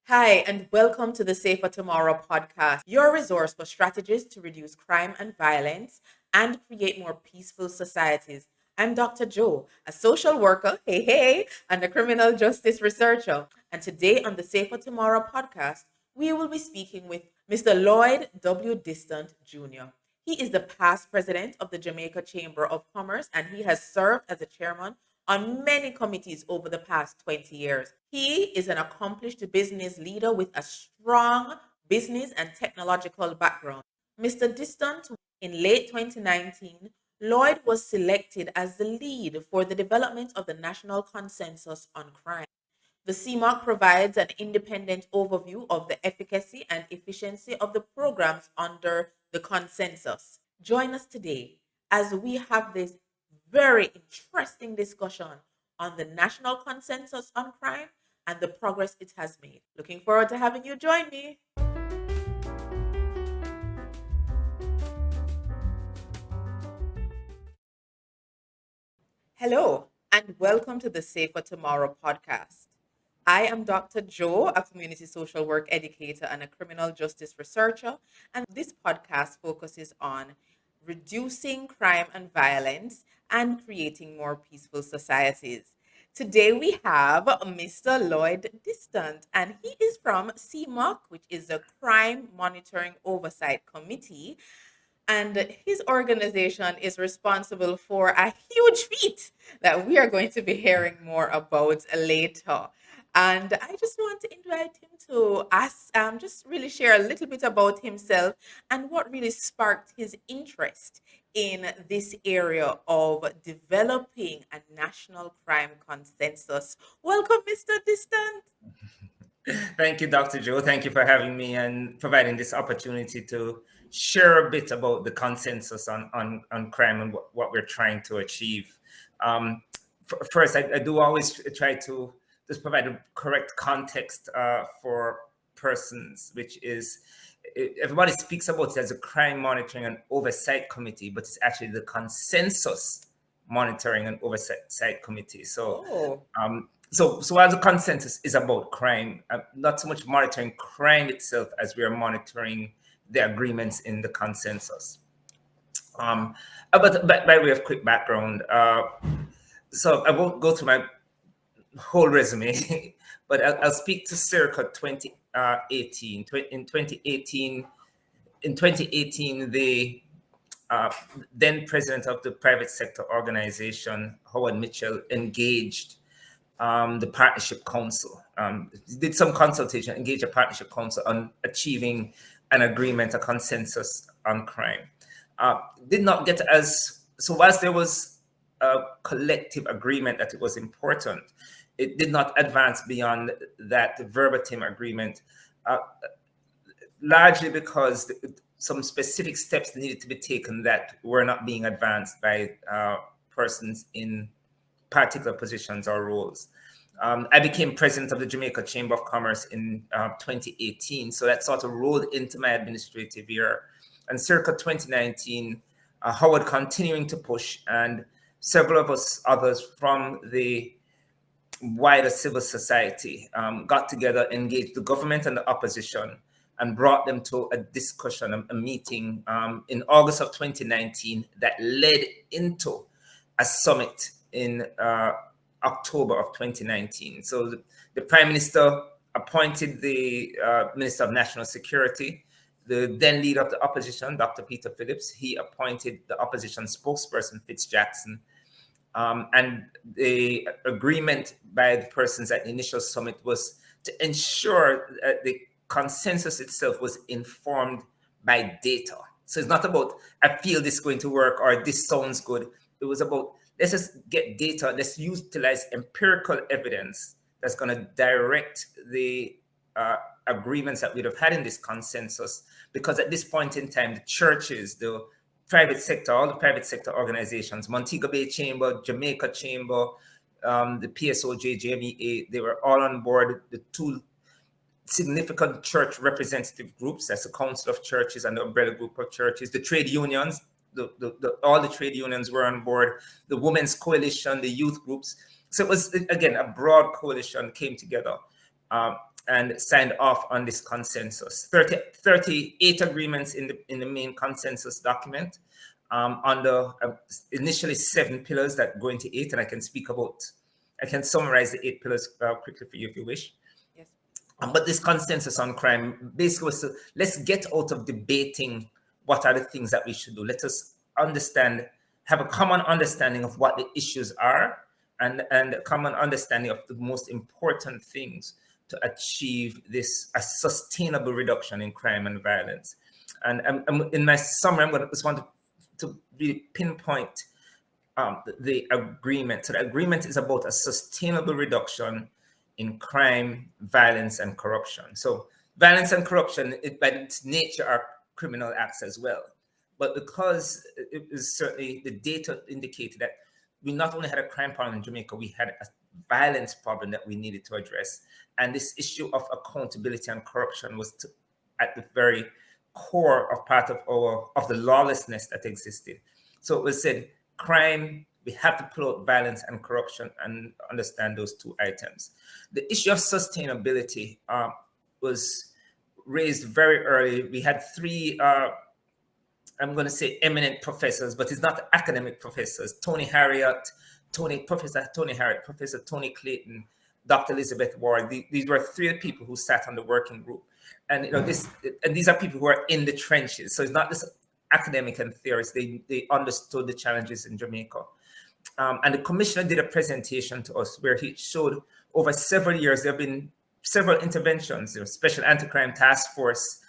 Hi, and welcome to the Safer Tomorrow podcast, your resource for strategies to reduce crime and violence and create more peaceful societies. I'm Dr. Joe, a social worker, and a criminal justice researcher. And today on the Safer Tomorrow podcast, we will be speaking with Mr. Lloyd Distant Jr. He is the past president of the Jamaica Chamber of Commerce, and he has served as a chairman on many committees over the past 20 years. He is an accomplished business leader with a strong business and technological background. Mr. Distant, in late 2019, Lloyd was selected as the lead for the development of the National Consensus on Crime. The CMOC provides an independent overview of the efficacy and efficiency of the programs under the consensus. Join us today as we have this very interesting discussion on the national consensus on crime and the progress it has made. Looking forward to having you join me. Hello, and welcome to the Safer Tomorrow podcast. I am Dr. Joe, a community social work educator and a criminal justice researcher, and this podcast focuses on reducing crime and violence and creating more peaceful societies. Today we have Mr. Lloyd Distant, and he is from CMOC, which is the Crime Monitoring Oversight Committee, and his organization is responsible for a huge feat that we are going to be hearing more about later. And I just want to invite him to ask, just really share a little bit about himself and what really sparked his interest in this area of developing a national crime consensus. Welcome, Mr. Distant. Thank you, Dr. Joe. Thank you for having me and providing this opportunity to share a bit about the consensus on crime and what we're trying to achieve. First, I do always try to just provide a correct context for persons, which is everybody speaks about it as a crime monitoring and oversight committee, but it's actually the consensus monitoring and oversight committee. Oh, So while the consensus is about crime, not so much monitoring crime itself as we are monitoring the agreements in the consensus. But by way of quick background, so I won't go through my whole resume, but I'll speak to circa 2018. In 2018, the then president of the private sector organization, Howard Mitchell, engaged the Partnership Council, did some consultation, engaged a Partnership Council on achieving an agreement, a consensus on crime. Did not get so whilst there was a collective agreement that it was important, it did not advance beyond that verbatim agreement, largely because some specific steps needed to be taken that were not being advanced by persons in particular positions or roles. I became president of the Jamaica Chamber of Commerce in 2018, so that sort of rolled into my administrative year. And circa 2019, Howard continuing to push, and several of us others from the wider civil society got together, engaged the government and the opposition, and brought them to a discussion, a meeting in August of 2019 that led into a summit in October of 2019. So the Prime Minister appointed the Minister of National Security. The then leader of the opposition, Dr. Peter Phillips, he appointed the opposition spokesperson, Fitz Jackson. And the agreement by the persons at the initial summit was to ensure that the consensus itself was informed by data. So it's not about, I feel this is going to work or this sounds good. It was about, let's just get data, let's utilize empirical evidence that's going to direct the agreements that we'd have had in this consensus. Because at this point in time, the churches, the private sector, all the private sector organizations, Montego Bay Chamber, Jamaica Chamber, the PSOJ, JMEA, they were all on board. The two significant church representative groups, that's the Council of Churches and the Umbrella Group of Churches, the trade unions, all the trade unions were on board, the Women's Coalition, the youth groups. So it was, again, a broad coalition came together. and signed off on this consensus. 38 agreements in the main consensus document, under initially 7 pillars that go into 8, and I can summarize the 8 pillars quickly for you if you wish. Yes. But this consensus on crime basically was to, let's get out of debating what are the things that we should do. Let us have a common understanding of what the issues are, and a common understanding of the most important things to achieve a sustainable reduction in crime and violence. And in my summary, I just want to really pinpoint the agreement. So the agreement is about a sustainable reduction in crime, violence, and corruption. So violence and corruption, by its nature, are criminal acts as well. But because it is certainly, the data indicated that we not only had a crime problem in Jamaica, we had a violence problem that we needed to address. And this issue of accountability and corruption was at the very core of part of the lawlessness that existed. So it was said, crime, we have to pull out violence and corruption and understand those two items. The issue of sustainability was raised very early. We had 3, I'm going to say eminent professors, but it's not academic professors: Professor Tony Harriot, Professor Tony Clayton, Dr. Elizabeth Ward. These were 3 people who sat on the working group. And these are people who are in the trenches. So it's not just academic and theorists. They understood the challenges in Jamaica. And the commissioner did a presentation to us where he showed over several years, there have been several interventions, Special Anti-Crime Task Force,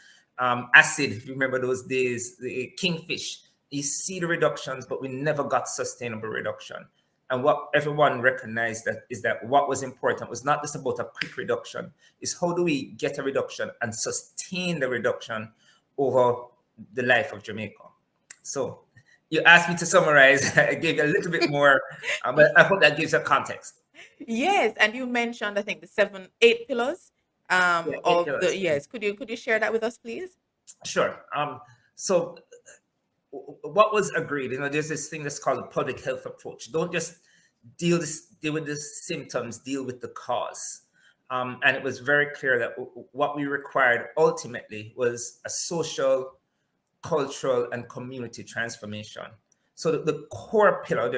ACID, if you remember those days, the Kingfish. You see the reductions, but we never got sustainable reduction. And what everyone recognized is that what was important was not just about a quick reduction, is how do we get a reduction and sustain the reduction over the life of Jamaica. So you asked me to summarize. I gave you a little bit more, but I hope that gives a context. Yes, and you mentioned, I think, the 8 pillars Yeah, 8 pillars. yes. Could you share that with us, please? Sure. So what was agreed, there's this thing that's called a public health approach. Don't just deal with the symptoms, deal with the cause. And it was very clear that what we required ultimately was a social, cultural, and community transformation. So the core pillar,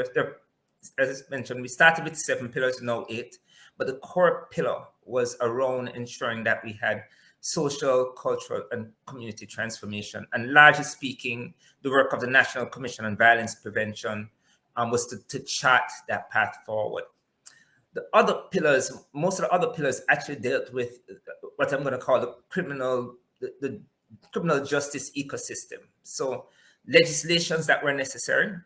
as I mentioned, we started with 7 pillars, now 8, but the core pillar was around ensuring that we had social, cultural, and community transformation. And largely speaking, the work of the National Commission on Violence Prevention was to chart that path forward. The other pillars, most of the other pillars actually dealt with what I'm going to call the criminal justice ecosystem. So legislations that were necessary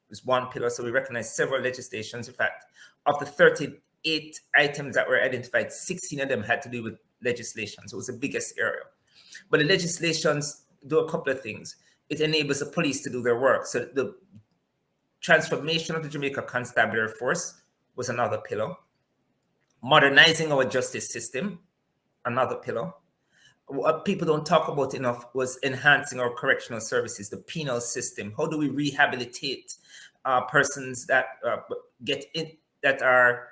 was one pillar. So we recognize several legislations. In fact, of the 38 items that were identified, 16 of them had to do with legislation. So it was the biggest area. But the legislations do a couple of things. It enables the police to do their work. So the transformation of the Jamaica Constabulary Force was another pillar. Modernizing our justice system, another pillar. What people don't talk about enough was enhancing our correctional services, the penal system. How do we rehabilitate persons that that are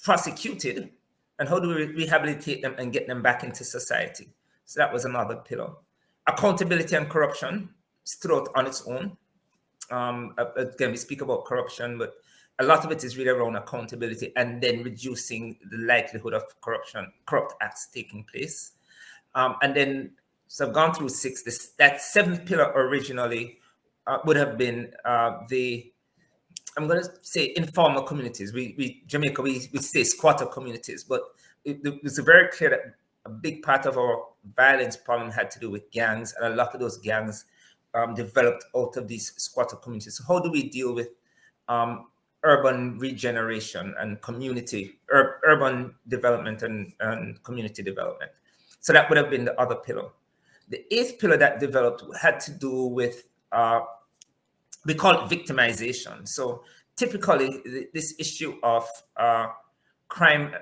prosecuted, and how do we rehabilitate them and get them back into society? So that was another pillar. Accountability and corruption stood out on its own. Again, we speak about corruption, but a lot of it is really around accountability and then reducing the likelihood of corrupt acts taking place. And then, so I've gone through 6. That 7th pillar originally would have been I'm going to say informal communities. Jamaica, we say squatter communities, but it was very clear that a big part of our violence problem had to do with gangs, and a lot of those gangs developed out of these squatter communities. So how do we deal with urban regeneration and urban development and community development? So that would have been the other pillar. The 8th pillar that developed had to do with, we call it victimization. So typically this issue of crime,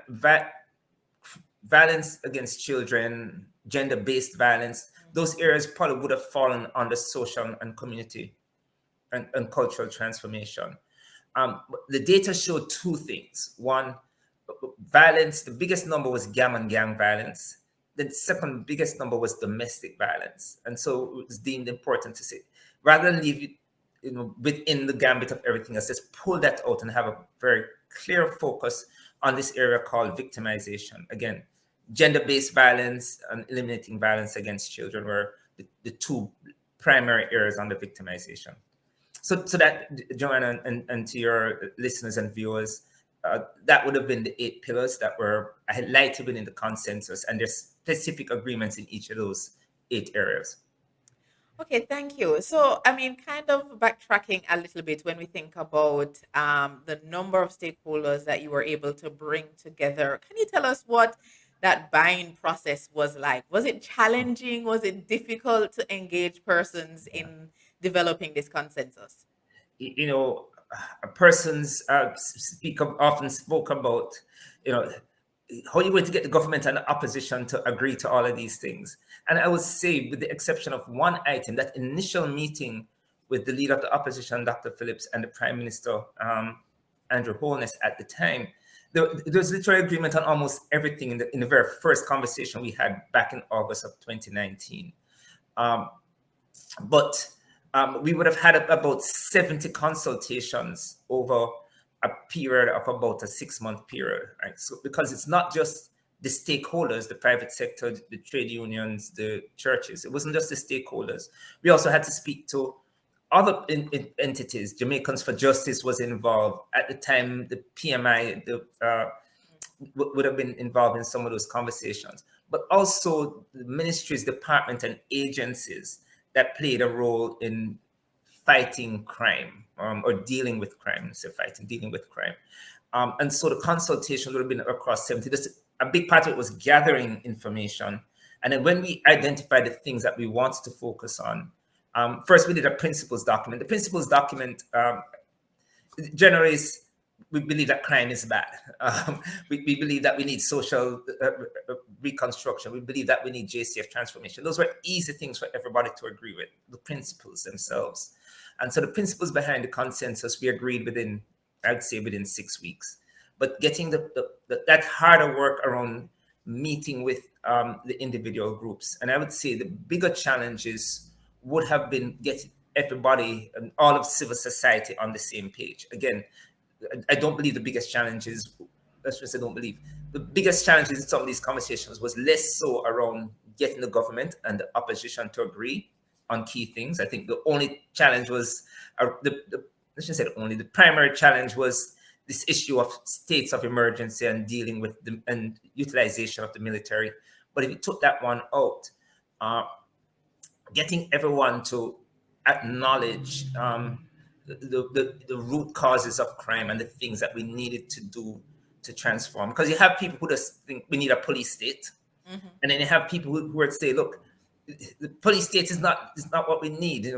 violence against children, gender-based violence, those areas probably would have fallen under social and community and cultural transformation. The data showed 2 things. One, violence, the biggest number was gang violence. The second biggest number was domestic violence. And so it was deemed important to say, rather than leave it, within the gambit of everything else, just pull that out and have a very clear focus on this area called victimization. Again, gender-based violence and eliminating violence against children were the two primary areas under victimization. So that, Joanna, and to your listeners and viewers, that would have been the 8 pillars that were highlighted within the consensus, and there's specific agreements in each of those 8 areas. Okay, thank you. So, I mean, kind of backtracking a little bit when we think about the number of stakeholders that you were able to bring together, can you tell us what that buying process was like? Was it challenging? Was it difficult to engage persons in developing this consensus? Persons often spoke about, how are you going to get the government and the opposition to agree to all of these things? And I would say, with the exception of one item, that initial meeting with the leader of the opposition, Dr. Phillips, and the Prime Minister, Andrew Holness, at the time, there was literally agreement on almost everything in the very first conversation we had back in August of 2019. But we would have had about 70 consultations over a period of about a 6-month period, right? So because it's not just the stakeholders, the private sector, the trade unions, the churches, it wasn't just the stakeholders. We also had to speak to other entities. Jamaicans for Justice was involved at the time. The PMI would have been involved in some of those conversations, but also the ministries, departments, and agencies that played a role in fighting crime, or dealing with crime. So dealing with crime. And so the consultation would have been across 70. A big part of it was gathering information. And then when we identified the things that we wanted to focus on, first we did a principles document. The principles document generally is, we believe that crime is bad. We believe that we need social reconstruction. We believe that we need JCF transformation. Those were easy things for everybody to agree with, the principles themselves. And so the principles behind the consensus, we agreed within, I'd say within 6 weeks. But getting that harder work around meeting with the individual groups. And I would say the bigger challenges would have been getting everybody and all of civil society on the same page. Again, I don't believe the biggest challenges, let's just say don't believe, the biggest challenges in some of these conversations was less so around getting the government and the opposition to agree on key things. I think the only challenge was, let's just say the primary challenge was this issue of states of emergency and dealing with and utilization of the military. But if you took that one out, getting everyone to acknowledge the root causes of crime and the things that we needed to do to transform. Because you have people who just think we need a police state. Mm-hmm. And then you have people who would say, look, the police state is not what we need.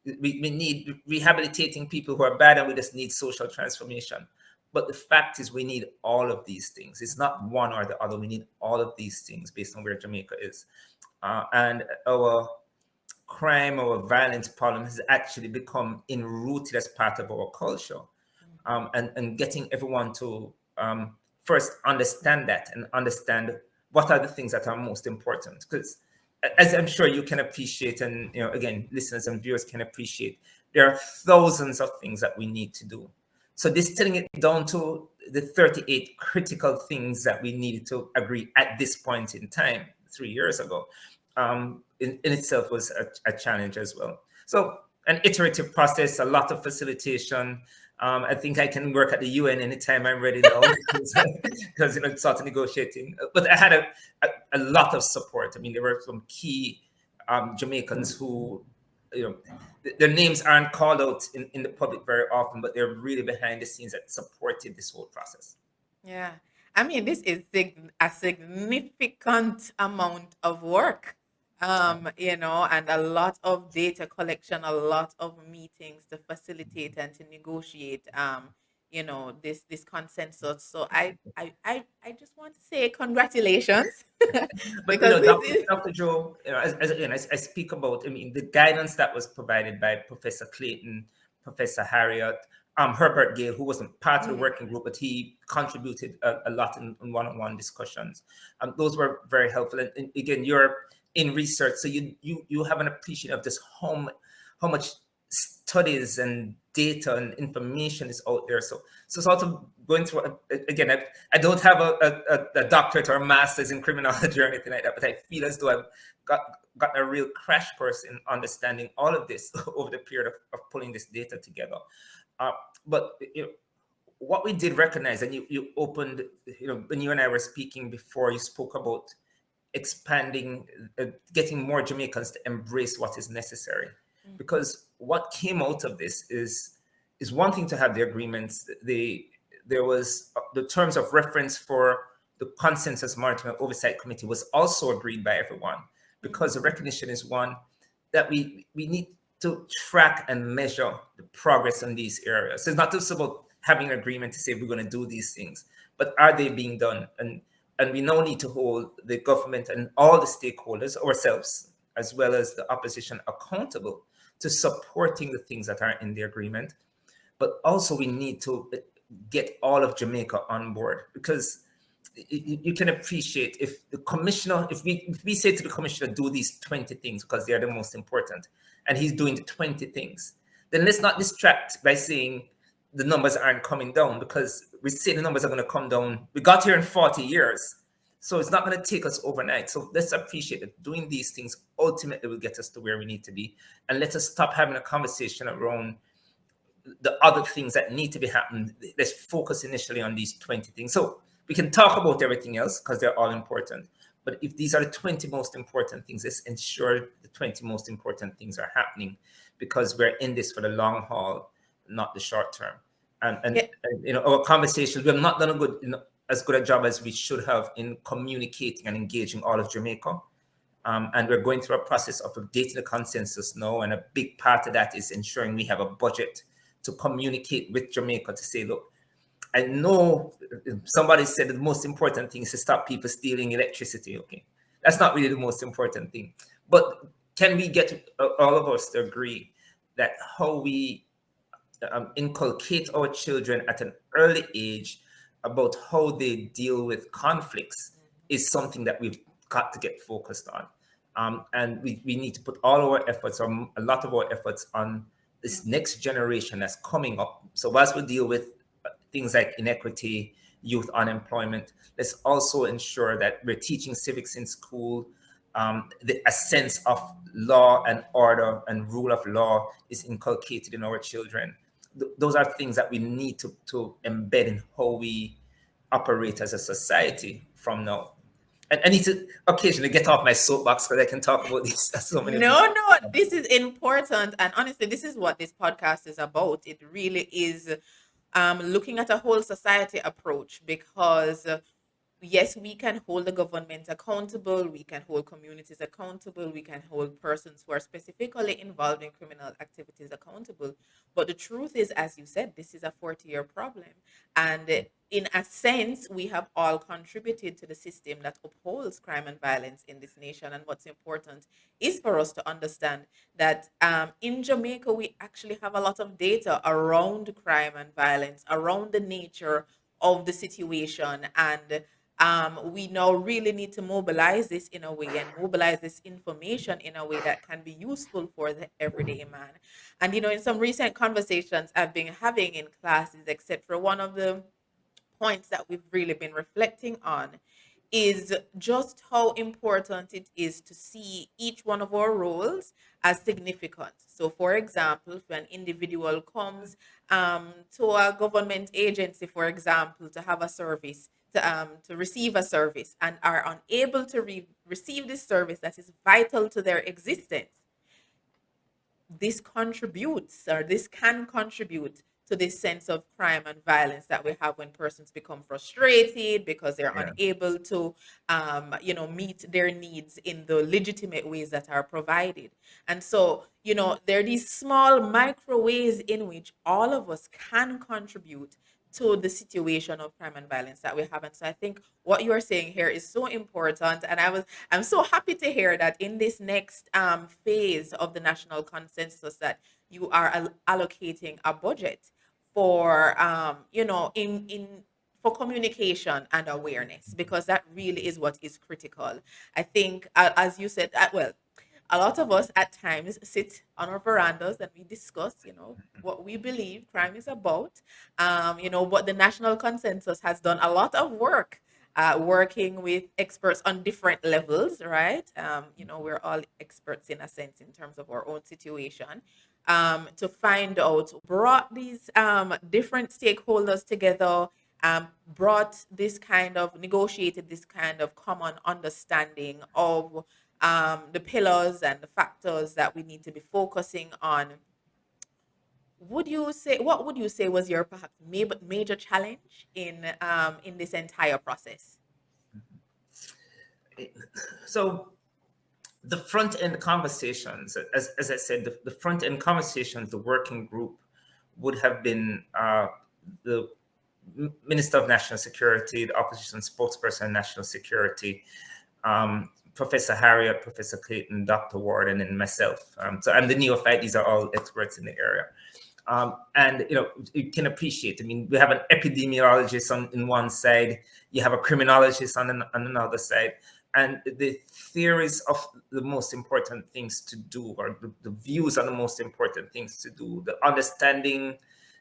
We need rehabilitating people who are bad, and we just need social transformation. But the fact is, we need all of these things. It's not one or the other. We need all of these things based on where Jamaica is. And our crime or violence problem has actually become enrooted as part of our culture. And getting everyone to first understand that and understand what are the things that are most important. Because as I'm sure you can appreciate, and again, listeners and viewers can appreciate, there are thousands of things that we need to do. So distilling it down to the 38 critical things that we needed to agree at this point in time, 3 years ago, in itself was a challenge as well. So an iterative process, a lot of facilitation. I think I can work at the UN anytime I'm ready now, because sort of negotiating. But I had a lot of support. I mean, there were some key Jamaicans who, their names aren't called out in the public very often, but they're really behind the scenes that supported this whole process. Yeah. I mean, this is a significant amount of work, and a lot of data collection, a lot of meetings to facilitate and to negotiate, this consensus. So I just want to say congratulations. But Dr. Joe, as I speak about, I mean, the guidance that was provided by Professor Clayton, Professor Harriot, Herbert Gale, who wasn't part of the Mhm. working group, but he contributed a lot in one-on-one discussions. Those were very helpful. And again, you're in research, so you have an appreciation of just how much studies and data and information is out there. So sort of going through again, I don't have a doctorate or a master's in criminology or anything like that, but I feel as though I've gotten a real crash course in understanding all of this over the period of pulling this data together. But what we did recognize, and you opened, when you and I were speaking before, you spoke about expanding, getting more Jamaicans to embrace what is necessary. Because what came out of this is one thing to have the agreements. There was the terms of reference for the consensus monitoring and oversight committee was also agreed by everyone, because the recognition is one that we need to track and measure the progress in these areas. So it's not just about having an agreement to say we're going to do these things, but are they being done? And we now need to hold the government and all the stakeholders, ourselves, as well as the opposition, accountable to supporting the things that are in the agreement. But also we need to get all of Jamaica on board, because you can appreciate if the commissioner, if we say to the commissioner, do these 20 things because they are the most important, and he's doing the 20 things, then let's not distract by saying the numbers aren't coming down, because we say the numbers are going to come down. We got here in 40 years. So it's not going to take us overnight. So let's appreciate that doing these things ultimately will get us to where we need to be. And let us stop having a conversation around the other things that need to be happening. Let's focus initially on these 20 things. So we can talk about everything else because they're all important. But if these are the 20 most important things, let's ensure the 20 most important things are happening, because we're in this for the long haul, not the short term. And our conversations, we have not done a good, as good a job as we should have in communicating and engaging all of Jamaica. And we're going through a process of updating the consensus now. And a big part of that is ensuring we have a budget to communicate with Jamaica to say, look, I know somebody said the most important thing is to stop people stealing electricity. Okay, that's not really the most important thing. But can we get all of us to agree that how we inculcate our children at an early age about how they deal with conflicts is something that we've got to get focused on. And we need to put all our efforts, or a lot of our efforts, on this next generation that's coming up. So as we deal with things like inequity, youth unemployment, let's also ensure that we're teaching civics in school. A sense of law and order and rule of law is inculcated in our children. Those are things that we need to embed in how we operate as a society from now. And I need to occasionally get off my soapbox because I can talk about this so many No, different. no, this is important. And honestly, this is what this podcast is about. It really is looking at a whole society approach, because yes, we can hold the government accountable, we can hold communities accountable, we can hold persons who are specifically involved in criminal activities accountable. But the truth is, as you said, this is a 40-year problem. And in a sense, we have all contributed to the system that upholds crime and violence in this nation. And what's important is for us to understand that in Jamaica, we actually have a lot of data around crime and violence, around the nature of the situation. And we now really need to mobilize this in a way, and mobilize this information in a way that can be useful for the everyday man. And in some recent conversations I've been having in classes, etc., one of the points that we've really been reflecting on is just how important it is to see each one of our roles as significant. So, for example, if an individual comes to a government agency, for example, to have a service, to receive a service, and are unable to receive this service that is vital to their existence, this contributes, or this can contribute to this sense of crime and violence that we have when persons become frustrated because they're Yeah. unable to meet their needs in the legitimate ways that are provided. And so there are these small micro ways in which all of us can contribute to the situation of crime and violence that we have. And so I think what you are saying here is so important. And I'm so happy to hear that in this next phase of the national consensus that you are allocating a budget for in for communication and awareness, because that really is what is critical. I think, as you said, well, a lot of us at times sit on our verandas and we discuss, what we believe crime is about. But the national consensus has done a lot of work, working with experts on different levels, right? We're all experts in a sense in terms of our own situation, to find out, brought these different stakeholders together, brought this kind of, negotiated this kind of common understanding of the pillars and the factors that we need to be focusing on. What would you say was your perhaps major challenge in this entire process? So the front end conversations, as I said, the front end conversations, the working group would have been the Minister of National Security, the opposition spokesperson on national security, Professor Harriet, Professor Clayton, Dr. Warden, and myself. So I'm the neophyte. These are all experts in the area. And you can appreciate, we have an epidemiologist on one side, you have a criminologist on another side, and the theories of the most important things to do, or the views on the most important things to do, the understanding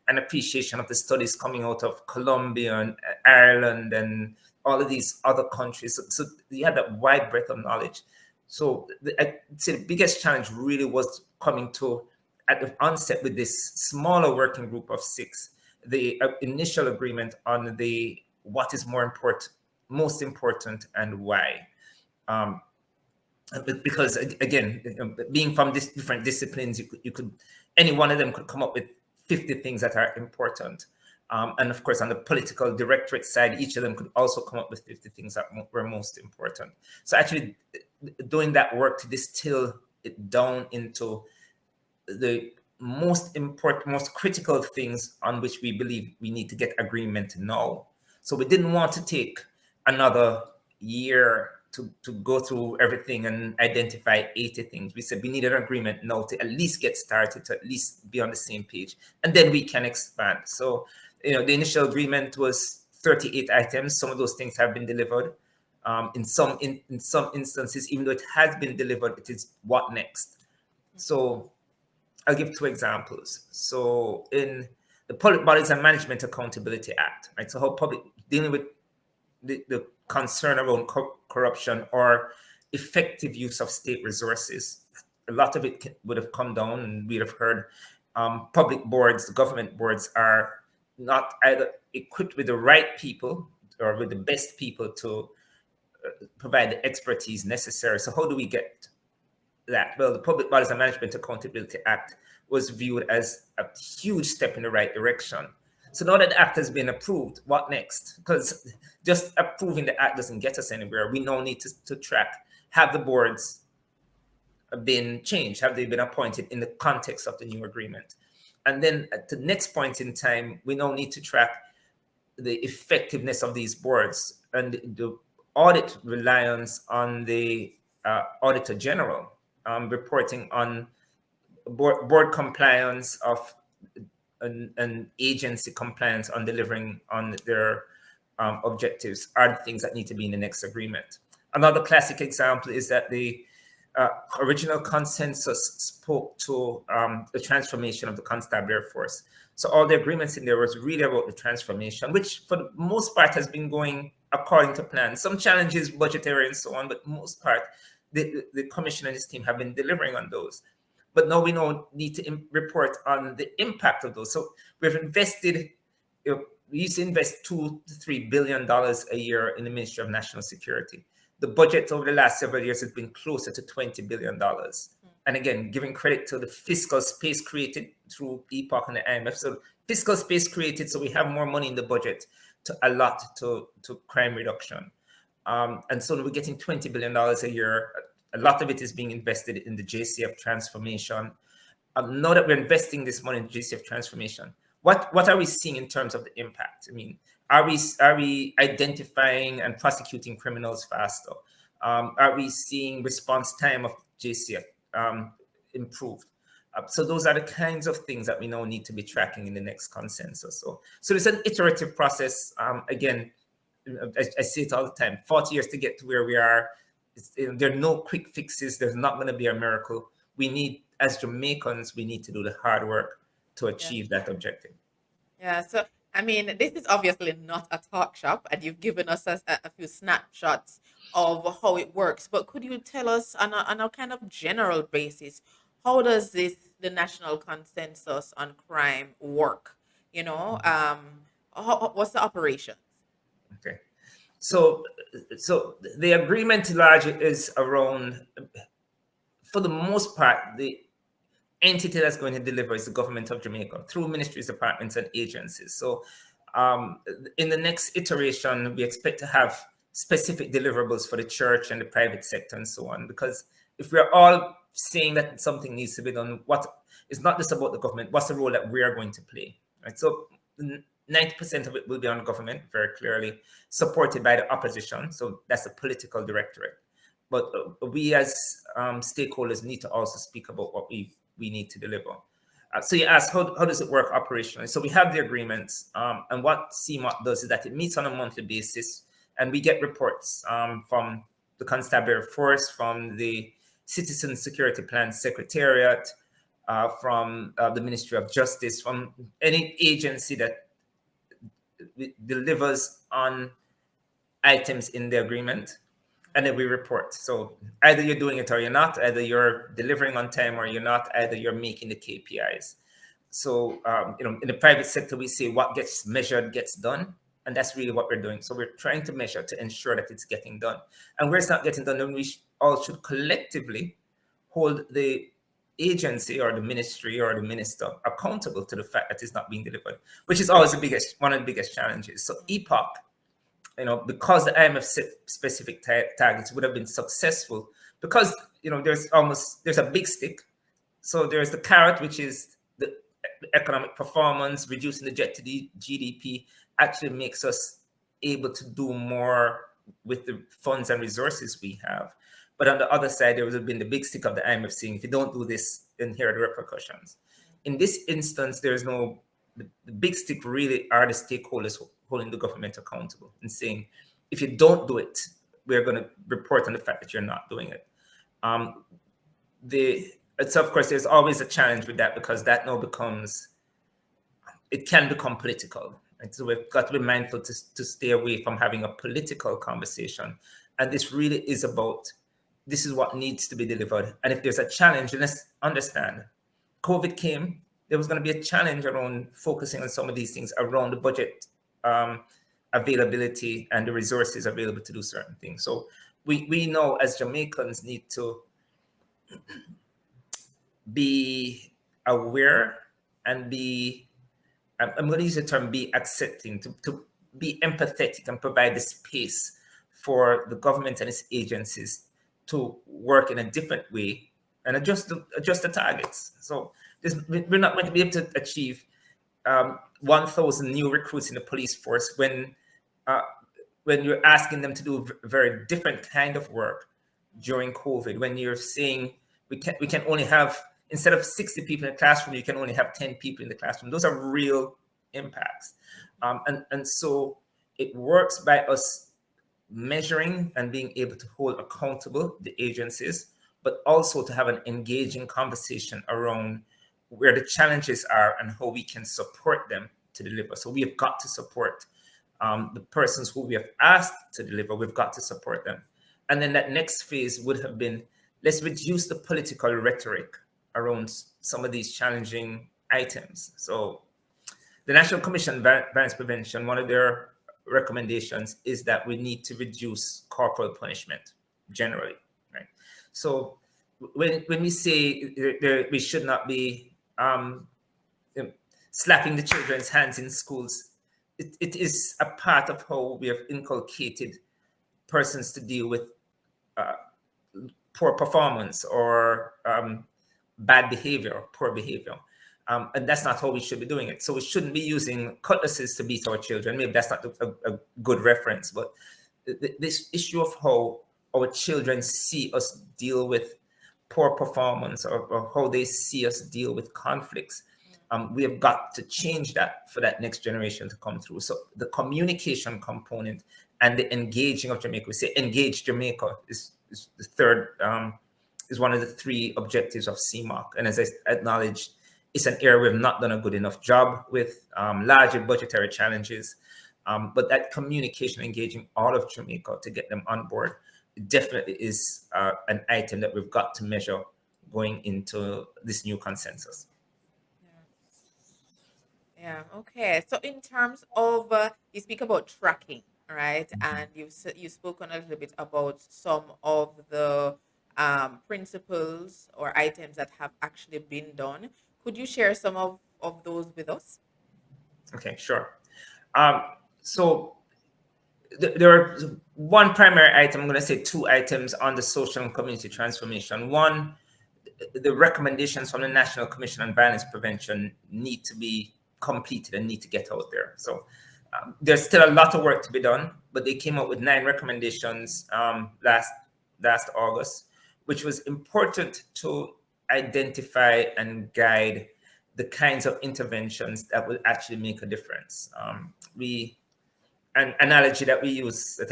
and appreciation of the studies coming out of Colombia and Ireland and all of these other countries. So you had that wide breadth of knowledge. So I'd say the biggest challenge really was coming to, at the onset with this smaller working group of 6, the initial agreement on the what is most important, and why. Because again, being from different disciplines, you could any one of them could come up with 50 things that are important. And of course, on the political directorate side, each of them could also come up with 50 things that were most important. So actually doing that work to distill it down into the most important, most critical things on which we believe we need to get agreement now. So we didn't want to take another year to go through everything and identify 80 things. We said we need an agreement now to at least get started, to at least be on the same page, and then we can expand. So, the initial agreement was 38 items. Some of those things have been delivered. In some instances, even though it has been delivered, it is what next? So I'll give 2 examples. So in the Public Bodies and Management Accountability Act, right? So how public dealing with the concern around corruption or effective use of state resources. A lot of it would have come down, and we'd have heard public boards, the government boards, are not either equipped with the right people or with the best people to provide the expertise necessary. So how do we get that? Well, the Public Bodies and Management Accountability Act was viewed as a huge step in the right direction. So now that the act has been approved, what next? Because just approving the act doesn't get us anywhere. We now need to track, have the boards been changed? Have they been appointed in the context of the new agreement? And then at the next point in time, we now need to track the effectiveness of these boards and the audit reliance on the Auditor General reporting on board compliance of an agency compliance on delivering on their objectives are the things that need to be in the next agreement. Another classic example is that the original consensus spoke to the transformation of the Constabulary Force. So all the agreements in there was really about the transformation, which for the most part has been going according to plan. Some challenges, budgetary and so on, but most part, the commission and his team have been delivering on those. But now we need to report on the impact of those. So we've invested, we used to invest $2 to $3 billion a year in the Ministry of National Security. The budget over the last several years has been closer to $20 billion. And again, giving credit to the fiscal space created through EPOC and the IMF. So fiscal space created, so we have more money in the budget to allot to crime reduction. And so we're getting $20 billion a year. A lot of it is being invested in the JCF transformation. Now that we're investing this money in JCF transformation, what are we seeing in terms of the impact? I mean, are we identifying and prosecuting criminals faster? Are we seeing response time of JCF improved? So those are the kinds of things that we now need to be tracking in the next consensus. So it's an iterative process. Again, I say it all the time, 40 years to get to where we are. There are no quick fixes. There's not going to be a miracle. We need, as Jamaicans, we need to do the hard work to Yeah. achieve that objective. Yeah. So, I mean, this is obviously not a talk shop, and you've given us a few snapshots of how it works. But could you tell us on a kind of general basis, how does the national consensus on crime work? You know, what's the operations? Okay. So the agreement largely is around, for the most part, the entity that's going to deliver is the government of Jamaica through ministries, departments, and agencies. So in the next iteration, we expect to have specific deliverables for the church and the private sector and so on. Because if we're all saying that something needs to be done, it's not just about the government, what's the role that we are going to play, right? So 90% of it will be on government, very clearly, supported by the opposition. So that's the political directorate. But we as stakeholders need to also speak about what we need to deliver. So you ask, how does it work operationally? So we have the agreements, and what CMOC does is that it meets on a monthly basis, and we get reports from the Constabulary Force, from the Citizen Security Plan Secretariat, from the Ministry of Justice, from any agency that delivers on items in the agreement, and then we report. So either you're doing it or you're not, either you're delivering on time or you're not, either you're making the KPIs. So, in the private sector, we say what gets measured gets done. And that's really what we're doing. So we're trying to measure to ensure that it's getting done. And where it's not getting done, then we all should collectively hold the agency or the ministry or the minister accountable to the fact that it's not being delivered, which is always one of the biggest challenges. So EPOC, because the IMF set specific targets, would have been successful because, there's a big stick. So there's the carrot, which is the economic performance, reducing the debt to the GDP actually makes us able to do more with the funds and resources we have. But on the other side, there would have been the big stick of the IMF saying, if you don't do this, then here are the repercussions. In this instance, there's no, the big stick really are the stakeholders holding the government accountable and saying, if you don't do it, we're going to report on the fact that you're not doing it. So of course, there's always a challenge with that because that now it can become political. And so we've got to be mindful to stay away from having a political conversation. And this really is about, this is what needs to be delivered. And if there's a challenge, let's understand, COVID came, there was going to be a challenge around focusing on some of these things around the budget availability and the resources available to do certain things. So we know as Jamaicans need to be aware and be, I'm going to use the term be accepting, to be empathetic and provide the space for the government and its agencies to work in a different way and adjust the targets. So we're not going to be able to achieve 1,000 new recruits in the police force when you're asking them to do a very different kind of work during COVID, when you're saying we can only have, instead of 60 people in the classroom, you can only have 10 people in the classroom. Those are real impacts. And so it works by us measuring and being able to hold accountable the agencies, but also to have an engaging conversation around where the challenges are and how we can support them to deliver. So we have got to support the persons who we have asked to deliver. We've got to support them. And then that next phase would have been, let's reduce the political rhetoric around some of these challenging items. So the National Commission on Violence Prevention, one of their recommendations is that we need to reduce corporal punishment generally, right? So when we say we should not be slapping the children's hands in schools, it is a part of how we have inculcated persons to deal with poor performance or bad behavior or poor behavior. And that's not how we should be doing it. So we shouldn't be using cutlasses to beat our children. Maybe that's not a good reference, but this issue of how our children see us deal with poor performance or how they see us deal with conflicts. We have got to change that for that next generation to come through. So the communication component and the engaging of Jamaica, we say engage Jamaica is the third, is one of the three objectives of CMOC. And as I acknowledged, it's an area we've not done a good enough job with, larger budgetary challenges. But that communication, engaging all of Jamaica to get them on board, definitely is an item that we've got to measure going into this new consensus. Yeah. Okay. So in terms of you speak about tracking, right? And you've spoken a little bit about some of the principles or items that have actually been done. Could you share some of those with us? Okay, sure. So there are one primary item, I'm going to say two items on the social and community transformation. One, the recommendations from the National Commission on Violence Prevention need to be completed and need to get out there. So there's still a lot of work to be done, but they came up with 9 recommendations last August, which was important to identify and guide the kinds of interventions that will actually make a difference. An analogy that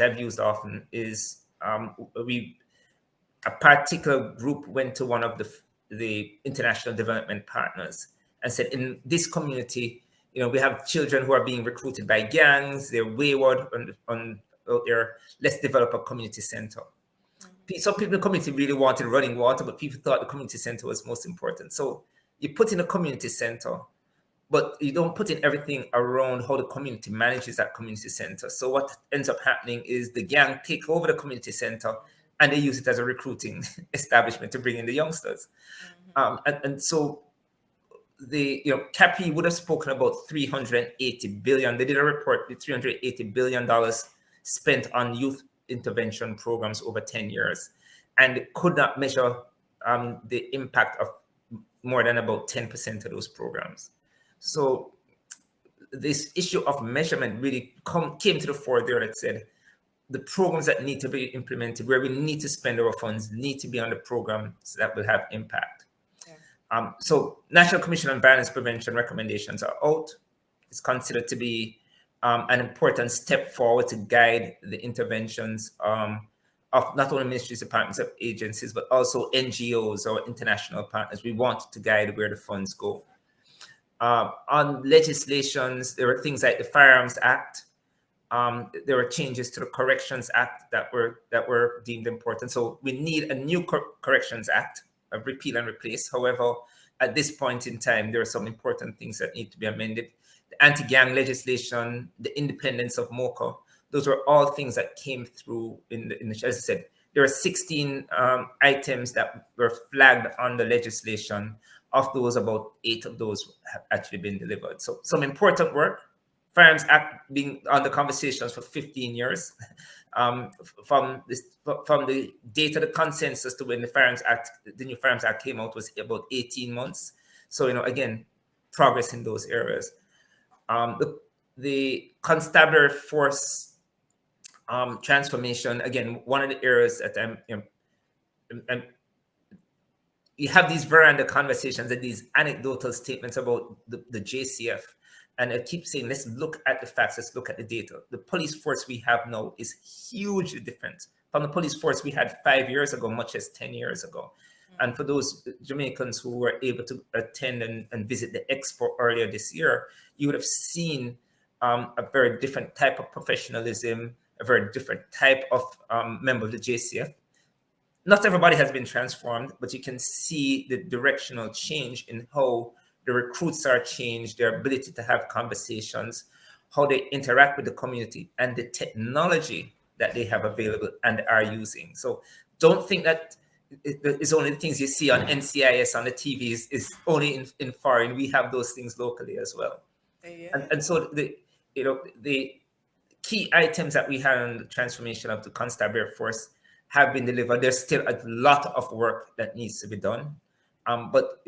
I've used often is a particular group went to one of the international development partners and said, in this community, we have children who are being recruited by gangs, they're wayward out there. Let's develop a community center. Some people in the community really wanted running water, but people thought the community center was most important. So you put in a community center, but you don't put in everything around how the community manages that community center. So what ends up happening is the gang take over the community center and they use it as a recruiting establishment to bring in the youngsters. And so CAPI would have spoken about $380 billion. They did a report with $380 billion spent on youth intervention programs over 10 years, and could not measure the impact of more than about 10% of those programs. So this issue of measurement really came to the fore there, that said the programs that need to be implemented, where we need to spend our funds, need to be on the programs that will have impact. Yeah. So National Commission on Violence Prevention recommendations are out. It's considered to be an important step forward to guide the interventions of not only ministries, departments, of agencies, but also NGOs or international partners. We want to guide where the funds go. On legislations, there were things like the Firearms Act. There were changes to the Corrections Act that were deemed important. So we need a new Corrections Act, a repeal and replace. However, at this point in time, there are some important things that need to be amended. The anti-gang legislation, the independence of MOCA, those were all things that came through in the as I said, there are 16 items that were flagged on the legislation. Of those, about 8 of those have actually been delivered. So some important work. Firearms Act being on the conversations for 15 years. From the date of the consensus to when the new Firearms Act came out was about 18 months. So, again, progress in those areas. The constabulary force transformation, again, one of the areas that you have these veranda conversations and these anecdotal statements about the JCF. And I keep saying, let's look at the facts, let's look at the data. The police force we have now is hugely different from the police force we had 5 years ago, much as 10 years ago. And for those Jamaicans who were able to attend and visit the expo earlier this year, you would have seen a very different type of professionalism, a very different type of member of the JCF. Not everybody has been transformed, but you can see the directional change in how the recruits are changed, their ability to have conversations, how they interact with the community, and the technology that they have available and are using. So don't think that it's only the things you see on NCIS on the TVs is only in foreign. We have those things locally as well. Yeah. And so the key items that we had on the transformation of the constabulary force have been delivered. There's still a lot of work that needs to be done, but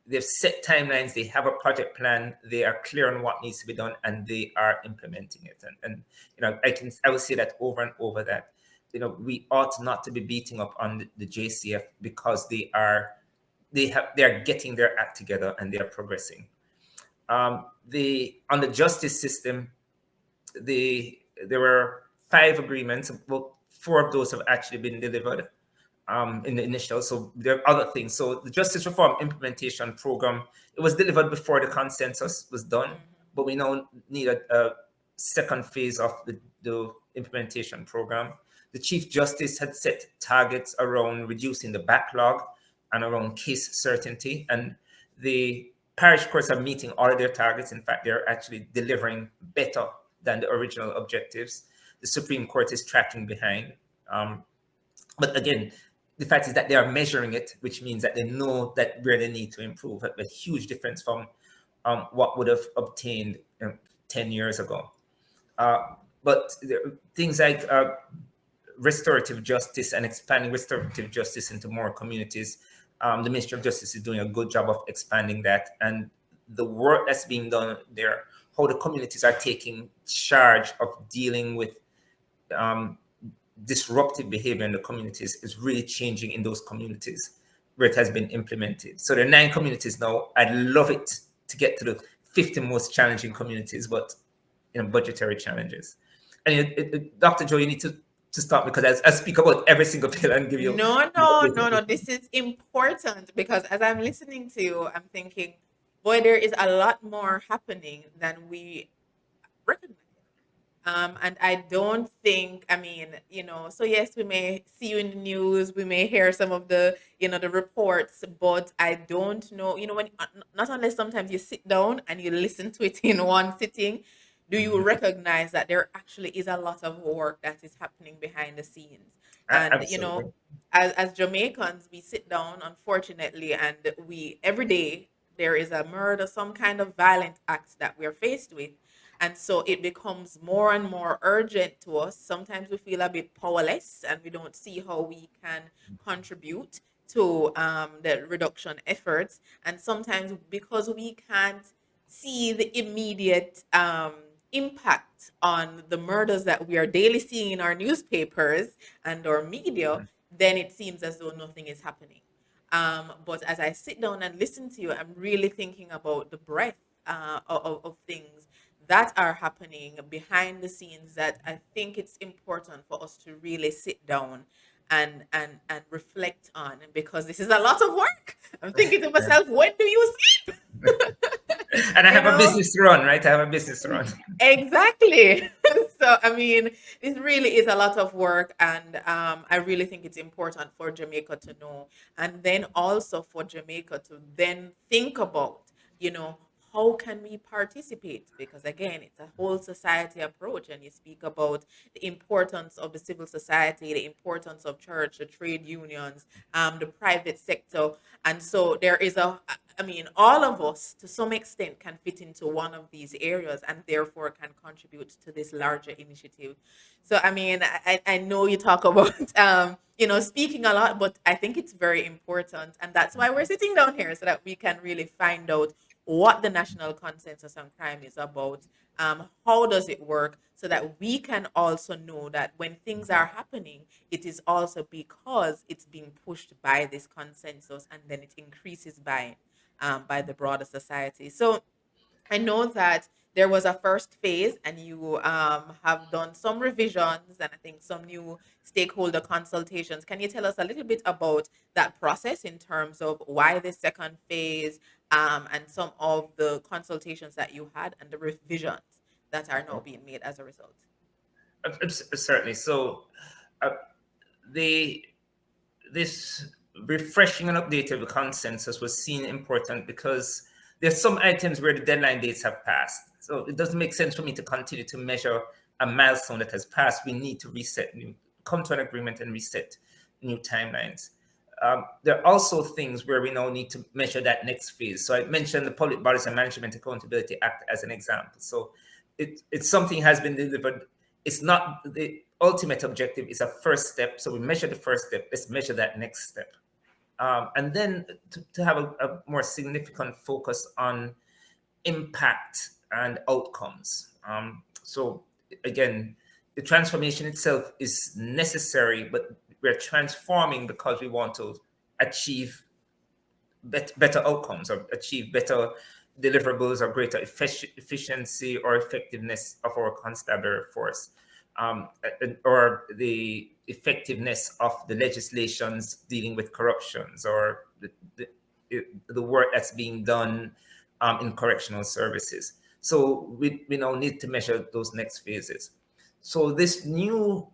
they've set timelines. They have a project plan. They are clear on what needs to be done, and they are implementing it. And I will say that over and over, that we ought not to be beating up on the JCF because they are getting their act together and they are progressing. On the justice system, there were 5 agreements. Well, 4 of those have actually been delivered in the initial. So there are other things. So the Justice Reform Implementation Program, it was delivered before the consensus was done, but we now need a second phase of the implementation program. The Chief Justice had set targets around reducing the backlog and around case certainty, and the parish courts are meeting all of their targets. In fact, they're actually delivering better than the original objectives. The Supreme Court is tracking behind. But again, the fact is that they are measuring it, which means that they know that where they need to improve. A huge difference from what would have obtained 10 years ago. But things like restorative justice and expanding restorative justice into more communities, the Ministry of Justice is doing a good job of expanding that. And the work that's being done there, how the communities are taking charge of dealing with disruptive behavior in the communities, is really changing in those communities where it has been implemented. So there are 9 communities now. I'd love it to get to the 50 most challenging communities, but budgetary challenges. And Dr. Joe, you need to stop, because I speak about every single pill and give you. No. This is important because as I'm listening to you, I'm thinking, boy, there is a lot more happening than we recognize. And I don't think, so yes, we may see you in the news, we may hear some of the reports, but I don't know, when not unless sometimes you sit down and you listen to it in one sitting, do you recognize that there actually is a lot of work that is happening behind the scenes. And Absolutely. as Jamaicans, we sit down, unfortunately, and we every day there is a murder, some kind of violent act that we're faced with. And so it becomes more and more urgent to us. Sometimes we feel a bit powerless and we don't see how we can contribute to the reduction efforts. And sometimes because we can't see the immediate impact on the murders that we are daily seeing in our newspapers and our media, then it seems as though nothing is happening. But as I sit down and listen to you, I'm really thinking about the breadth of things that are happening behind the scenes that I think it's important for us to really sit down and reflect on, because this is a lot of work. I'm thinking to myself, when do you sleep? And I you have a know business to run, right? I have a business to run. Exactly. So, it really is a lot of work, and I really think it's important for Jamaica to know, and then also for Jamaica to then think about, you know, how can we participate? Because again, it's a whole society approach, and you speak about the importance of the civil society, the importance of church, the trade unions, the private sector, and so there is all of us to some extent can fit into one of these areas and therefore can contribute to this larger initiative. So, I know you talk about, speaking a lot, but I think it's very important. And that's why we're sitting down here so that we can really find out what the national consensus on crime is about. How does it work, so that we can also know that when things are happening, it is also because it's being pushed by this consensus, and then it increases by the broader society. So I know that there was a first phase, and you have done some revisions and I think some new stakeholder consultations. Can you tell us a little bit about that process in terms of why the second phase, and some of the consultations that you had and the revisions that are now being made as a result? Certainly. So uh, the this refreshing and update of the consensus was seen important because there's some items where the deadline dates have passed. So it doesn't make sense for me to continue to measure a milestone that has passed. We need to come to an agreement and reset new timelines. There are also things where we now need to measure that next phase. So I mentioned the Public Bodies and Management Accountability Act as an example. So it's something has been delivered. It's not the ultimate objective, is a first step. So we measure the first step. Let's measure that next step. And then to have a more significant focus on impact and outcomes. So again, the transformation itself is necessary, but we're transforming because we want to achieve better outcomes or achieve better deliverables or greater efficiency or effectiveness of our constabulary force, or the effectiveness of the legislations dealing with corruptions, or the work that's being done in correctional services. So we now need to measure those next phases. So this new,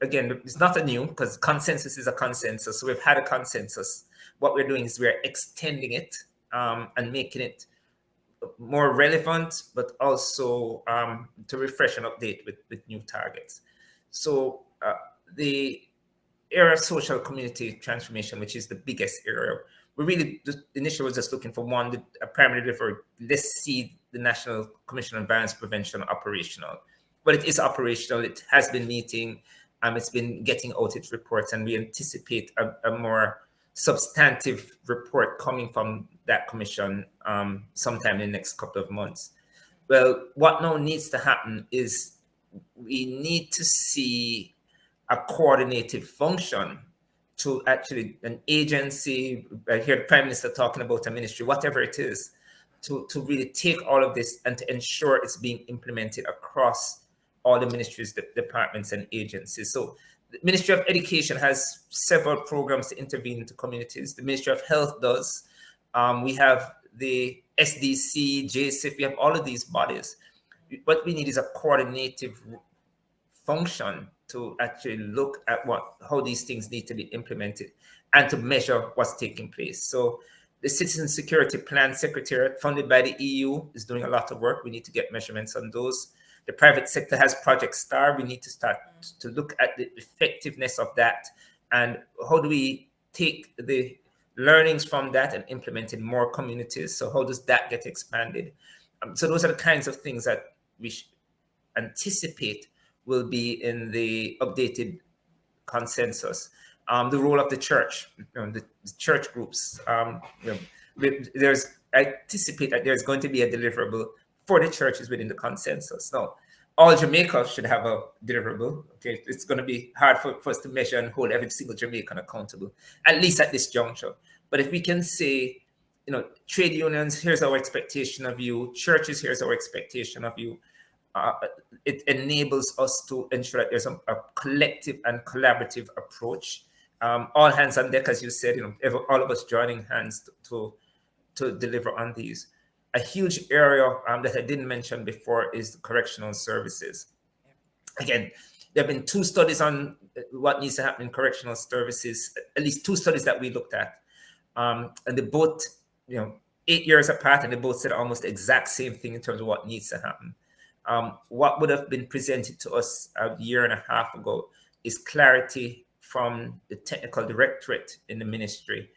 again, it's not a new, because consensus is a consensus. So we've had a consensus. What we're doing is we're extending it and making it more relevant, but also to refresh and update with new targets. So the area of social community transformation, which is the biggest area, we really just initially was just looking for one, a primary delivery. Let's see the National Commission on Violence Prevention operational. But it is operational. It has been meeting. It's been getting out its reports, and we anticipate a more substantive report coming from that commission sometime in the next couple of months. Well, what now needs to happen is we need to see a coordinated function to actually an agency. I hear the Prime Minister talking about a ministry, whatever it is, to really take all of this and to ensure it's being implemented across all the ministries, departments, and agencies. So the Ministry of Education has several programs to intervene into communities. The Ministry of Health does. We have the SDC, JSIF, we have all of these bodies. What we need is a coordinative function to actually look at how these things need to be implemented and to measure what's taking place. So the Citizen Security Plan Secretariat, funded by the EU, is doing a lot of work. We need to get measurements on those. The private sector has Project STAR. We need to start to look at the effectiveness of that, and how do we take the learnings from that and implement in more communities. So how does that get expanded? So those are the kinds of things that we anticipate will be in the updated consensus. The role of the church, the church groups. I anticipate that there's going to be a deliverable for the churches within the consensus. Now, all Jamaica should have a deliverable. Okay, it's going to be hard for us to measure and hold every single Jamaican accountable, at least at this juncture. But if we can say, trade unions, here's our expectation of you. Churches, here's our expectation of you. It enables us to ensure that there's a collective and collaborative approach. All hands on deck, as you said, all of us joining hands to deliver on these. A huge area that I didn't mention before is the correctional services. Again, there have been 2 studies on what needs to happen in correctional services, at least 2 studies that we looked at. And they both, 8 years apart, and they both said almost the exact same thing in terms of what needs to happen. What would have been presented to us a year and a half ago is clarity from the technical directorate in the ministry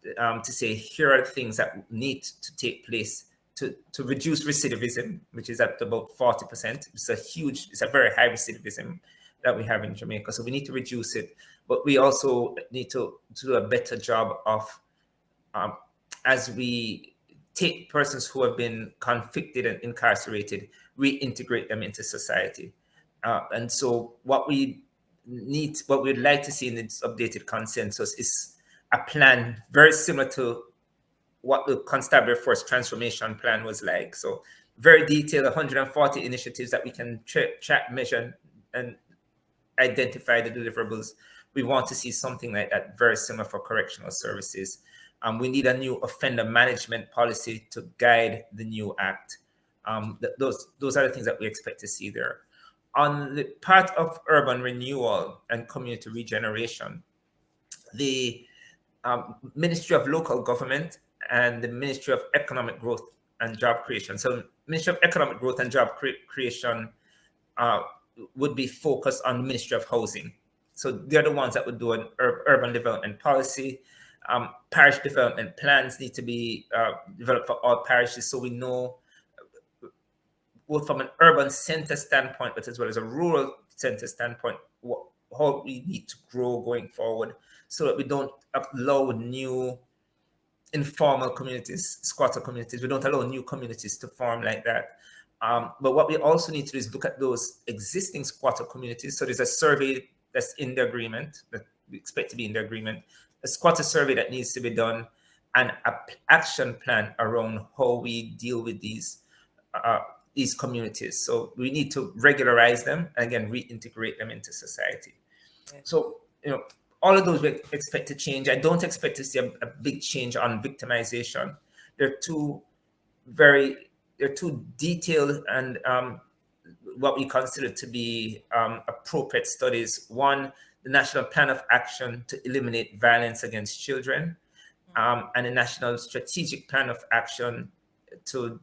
to say, here are the things that need to take place to reduce recidivism, which is at about 40%. It's a very high recidivism that we have in Jamaica. So we need to reduce it, but we also need to do a better job of, as we take persons who have been convicted and incarcerated, reintegrate them into society. And so what we'd like to see in this updated consensus is a plan very similar to what the Constabulary Force Transformation Plan was like. So very detailed, 140 initiatives that we can track, measure, and identify the deliverables. We want to see something like that, very similar for correctional services. We need a new offender management policy to guide the new act. Those are the things that we expect to see there. On the part of urban renewal and community regeneration, the Ministry of Local Government and the Ministry of Economic Growth and Job Creation. So Ministry of Economic Growth and Job Creation would be focused on the Ministry of Housing. So they're the ones that would do an urban development policy. Parish development plans need to be developed for all parishes, so we know both from an urban center standpoint, but as well as a rural center standpoint, how we need to grow going forward, so that we don't allow new informal communities, squatter communities. We don't allow new communities to form like that. But what we also need to do is look at those existing squatter communities. So there's a survey that's in the agreement, that we expect to be in the agreement, a squatter survey that needs to be done, and an action plan around how we deal with these communities. So we need to regularize them and again reintegrate them into society. Yes. So all of those we expect to change. I don't expect to see a big change on victimization. They're two detailed and what we consider to be appropriate studies. One, the National Plan of Action to Eliminate Violence Against Children, and the National Strategic Plan of Action to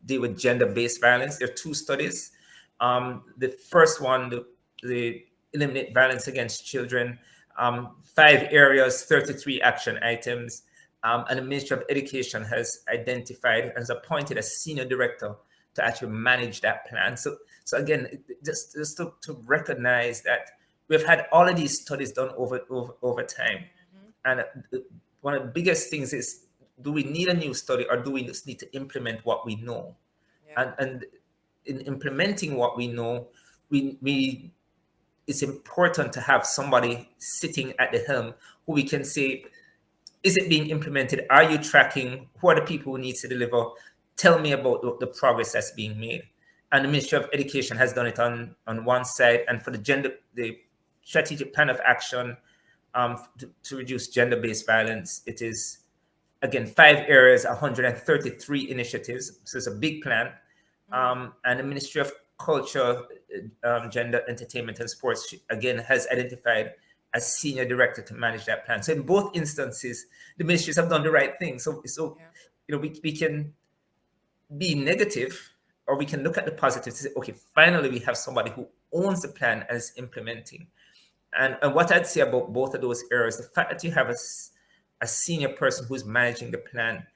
deal with gender-based violence. There are two studies. The first one, the Eliminate Violence Against Children, 5 areas, 33 action items. And the Ministry of Education has identified and has appointed a senior director to actually manage that plan. So again, just to recognize that we've had all of these studies done over time. And one of the biggest things is, do we need a new study, or do we just need to implement what we know? Yeah. And in implementing what we know, it's important to have somebody sitting at the helm who we can say, is it being implemented? Are you tracking? Who are the people who need to deliver? Tell me about the progress that's being made. And the Ministry of Education has done it on one side. And for the strategic plan of action to reduce gender-based violence, it is, again, 5 areas, 133 initiatives. So it's a big plan. And the Ministry of Culture, Gender, Entertainment, and Sports, again, has identified a senior director to manage that plan. So in both instances, the ministries have done the right thing. So yeah. We can be negative, or we can look at the positives to say, okay, finally we have somebody who owns the plan and is implementing. And what I'd say about both of those areas, the fact that you have a senior person who's managing the plan,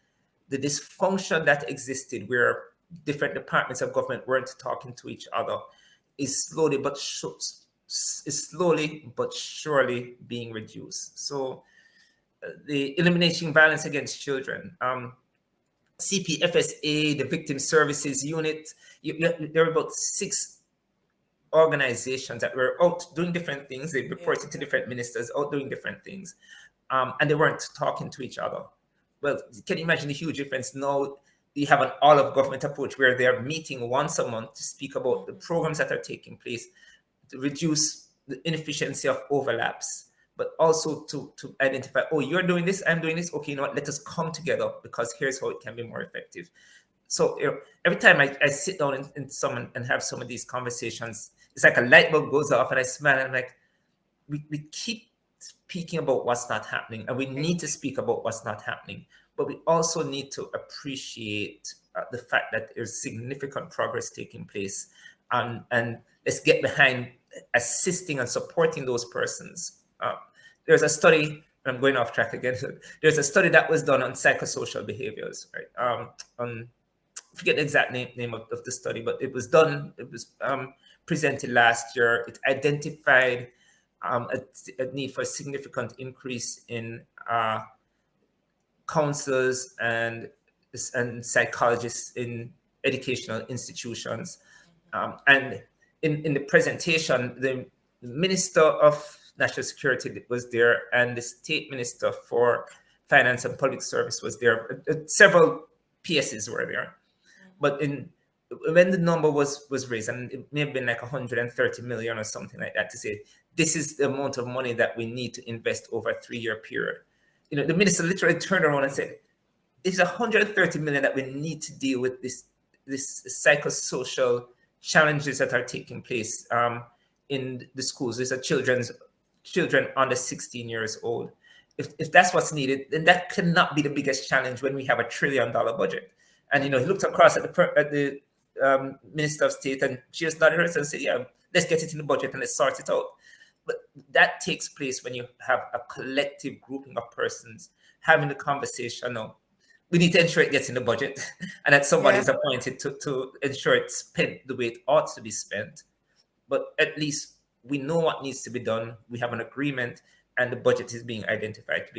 the dysfunction that existed where different departments of government weren't talking to each other is slowly but surely being reduced. So the Eliminating Violence Against Children, CPFSA, the Victim Services Unit, there are about 6 organizations that were out doing different things. They reported to different ministers, out doing different things, and they weren't talking to each other. Well, can you imagine the huge difference now? You have an all-of-government approach where they are meeting once a month to speak about the programs that are taking place, to reduce the inefficiency of overlaps, but also to identify, oh, you're doing this, I'm doing this. Okay, you know what? Let us come together because here's how it can be more effective. So every time I sit down and have some of these conversations, it's like a light bulb goes off and I smile and I'm like, we keep speaking about what's not happening, and we need to speak about what's not happening, but we also need to appreciate the fact that there's significant progress taking place, and let's get behind assisting and supporting those persons. There's a study, I'm going off track again. There's a study that was done on psychosocial behaviors, right? I forget the exact name of the study, but it was done, it was presented last year. It identified a need for a significant increase in counselors and psychologists in educational institutions. And in the presentation, the Minister of National Security was there, and the State Minister for Finance and Public Service was there. Several PSs were there. But when the number was raised, and it may have been like 130 million or something like that, to say, this is the amount of money that we need to invest over a 3-year period. The minister literally turned around and said, it's 130 million that we need to deal with this psychosocial challenges that are taking place in the schools. These are children under 16 years old. If that's what's needed, then that cannot be the biggest challenge when we have $1 trillion budget. And he looked across at the Minister of State, and she just nodded her head and said, "Yeah, let's get it in the budget and let's sort it out." But that takes place when you have a collective grouping of persons having the conversation. No, we need to ensure it gets in the budget, and that somebody is appointed to ensure it's spent the way it ought to be spent. But at least we know what needs to be done. We have an agreement, and the budget is being identified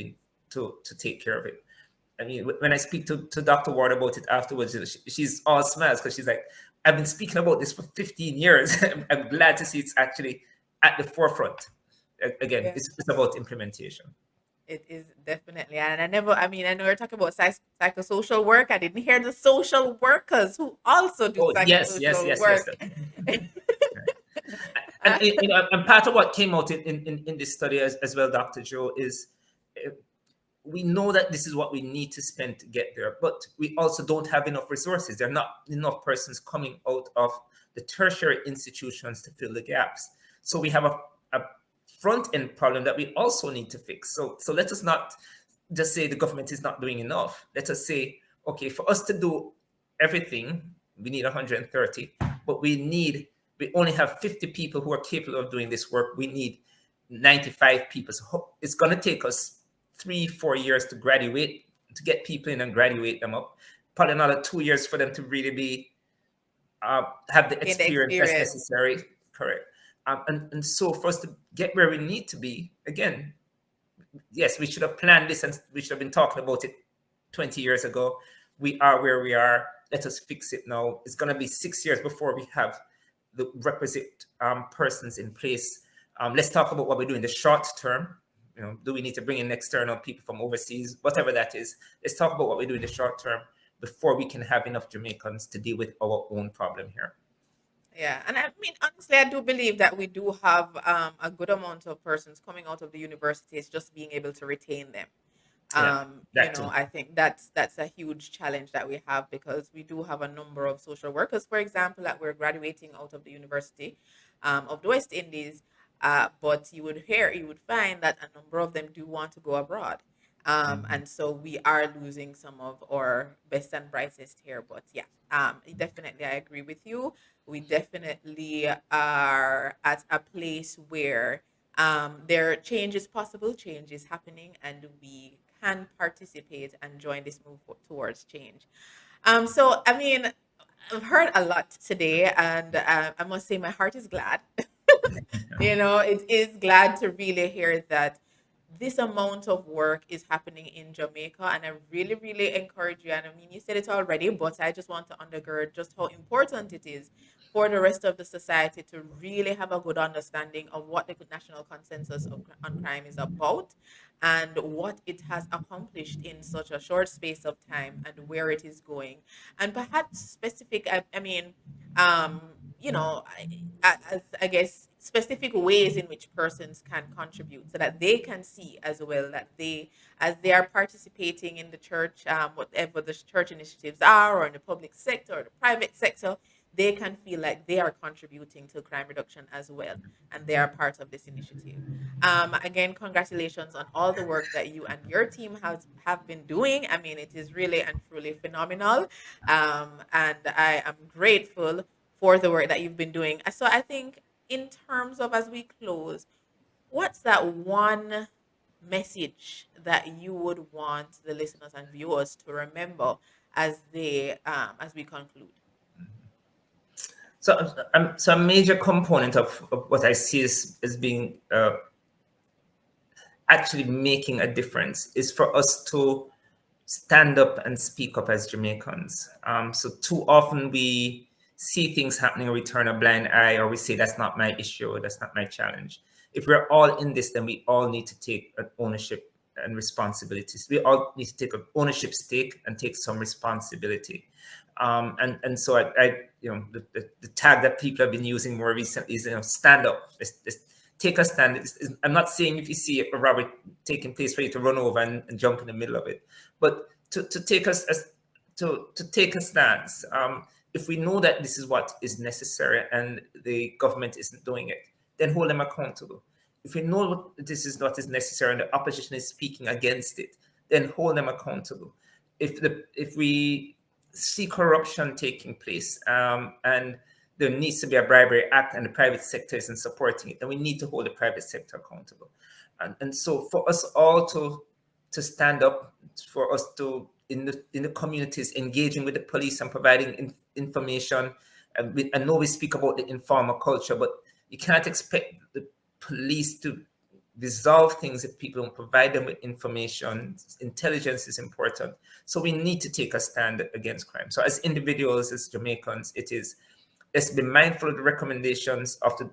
to take care of it. I mean, when I speak to Dr. Ward about it afterwards, she's all smiles because she's like, I've been speaking about this for 15 years. I'm glad to see it's actually at the forefront. Again, Yeah. it's about implementation. It is definitely, and I mean, I know you're talking about psychosocial work. I didn't hear the social workers who also do Oh, yes, yes, psychosocial yes, yes. work. And and part of what came out in this study as well, Dr. Joe, is we know that this is what we need to spend to get there, but we also don't have enough resources. There are not enough persons coming out of the tertiary institutions to fill the gaps. So we have a front end problem that we also need to fix. So let us not just say the government is not doing enough. Let us say, okay, for us to do everything, we need 130, but we only have 50 people who are capable of doing this work. We need 95 people. So it's going to take us 3-4 years to graduate, to get people in and graduate them up. Probably another 2 years for them to really be have the experience that's necessary. Correct. And so for us to get where we need to be, again, yes, we should have planned this and we should have been talking about it 20 years ago. We are where we are. Let us fix it now. It's going to be 6 years before we have the requisite persons in place. Let's talk about what we do in the short term. You know, do we need to bring in external people from overseas, whatever that is? Let's talk about what we do in the short term before we can have enough Jamaicans to deal with our own problem here. Yeah, and I mean, honestly, I do believe that we do have a good amount of persons coming out of the universities, just being able to retain them. Yeah, that too. I think that's a huge challenge that we have, because we do have a number of social workers, for example, that we're graduating out of the University of the West Indies. But you would find that a number of them do want to go abroad. And so we are losing some of our best and brightest here. But yeah, definitely, I agree with you. We definitely are at a place where there change is possible, change is happening, and we can participate and join this move towards change. So I mean, I've heard a lot today, and I must say my heart is glad. It is glad to really hear that this amount of work is happening in Jamaica, and I really, really encourage you. And I mean, you said it already, but I just want to undergird just how important it is for the rest of the society to really have a good understanding of what the national consensus on crime is about, and what it has accomplished in such a short space of time, and where it is going, and perhaps specific. I mean, um, as I guess specific ways in which persons can contribute, so that they can see as well that as they are participating in the church, whatever the church initiatives are, or in the public sector or the private sector, they can feel like they are contributing to crime reduction as well, and they are part of this initiative. Again, congratulations on all the work that you and your team have been doing. I mean, it is really and truly phenomenal, and I am grateful for the work that you've been doing. So I think, in terms of, as we close, what's that one message that you would want the listeners and viewers to remember as we conclude? So a major component of what I see as being actually making a difference is for us to stand up and speak up as Jamaicans. So too often we see things happening and we turn a blind eye, or we say that's not my issue, or that's not my challenge. If we're all in this, then we all need to take an ownership and responsibilities. We all need to take an ownership stake and take some responsibility. And so I the tag that people have been using more recently is, stand up. Let's take a stand. I'm not saying if you see a robbery taking place for you to run over and jump in the middle of it, but to take us to take a stance. If we know that this is what is necessary and the government isn't doing it, then hold them accountable. If we know this is what is necessary and the opposition is speaking against it, then hold them accountable. If we see corruption taking place, and there needs to be a bribery act and the private sector isn't supporting it, then we need to hold the private sector accountable. And so for us all to stand up, for us to in the communities, engaging with the police and providing information. And I know we speak about the informal culture, but you can't expect the police to resolve things if people don't provide them with information. Intelligence is important. So we need to take a stand against crime. So as individuals, as Jamaicans, let's be mindful of the recommendations of the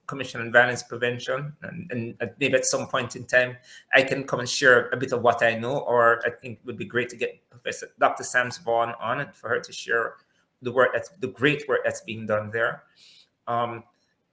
Commission on Violence Prevention. And maybe at some point in time, I can come and share a bit of what I know, or I think it would be great to get Professor Dr. Sam Vaughan on it for her to share the great work that's being done there.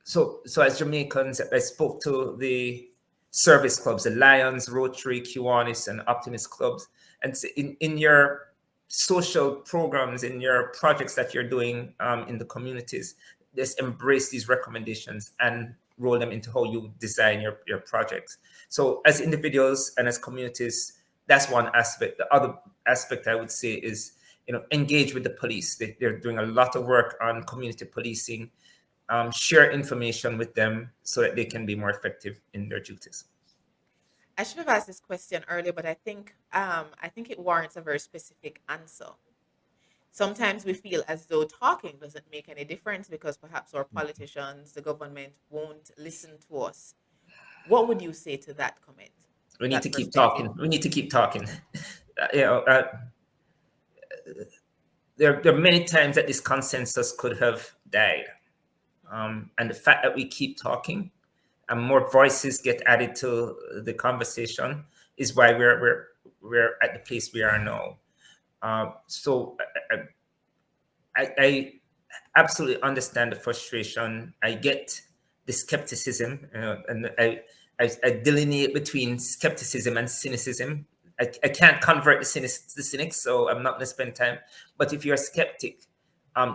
So as Jamaicans, I spoke to the service clubs, the Lions, Rotary, Kiwanis, and Optimist clubs. And in your social programs, in your projects that you're doing in the communities, just embrace these recommendations and roll them into how you design your projects. So as individuals and as communities, that's one aspect. The other aspect I would say is, engage with the police. They're doing a lot of work on community policing. Share information with them so that they can be more effective in their duties. I should have asked this question earlier, but I think it warrants a very specific answer. Sometimes we feel as though talking doesn't make any difference because perhaps our politicians, the government won't listen to us. What would you say to that comment, We need to that keep perspective? talking. We need to keep talking. you know, uh, there are many times that this consensus could have died. And the fact that we keep talking and more voices get added to the conversation is why we're at the place we are now. So I absolutely understand the frustration. I get the skepticism, and I delineate between skepticism and cynicism. I can't convert the cynics, so I'm not going to spend time. But if you're a skeptic,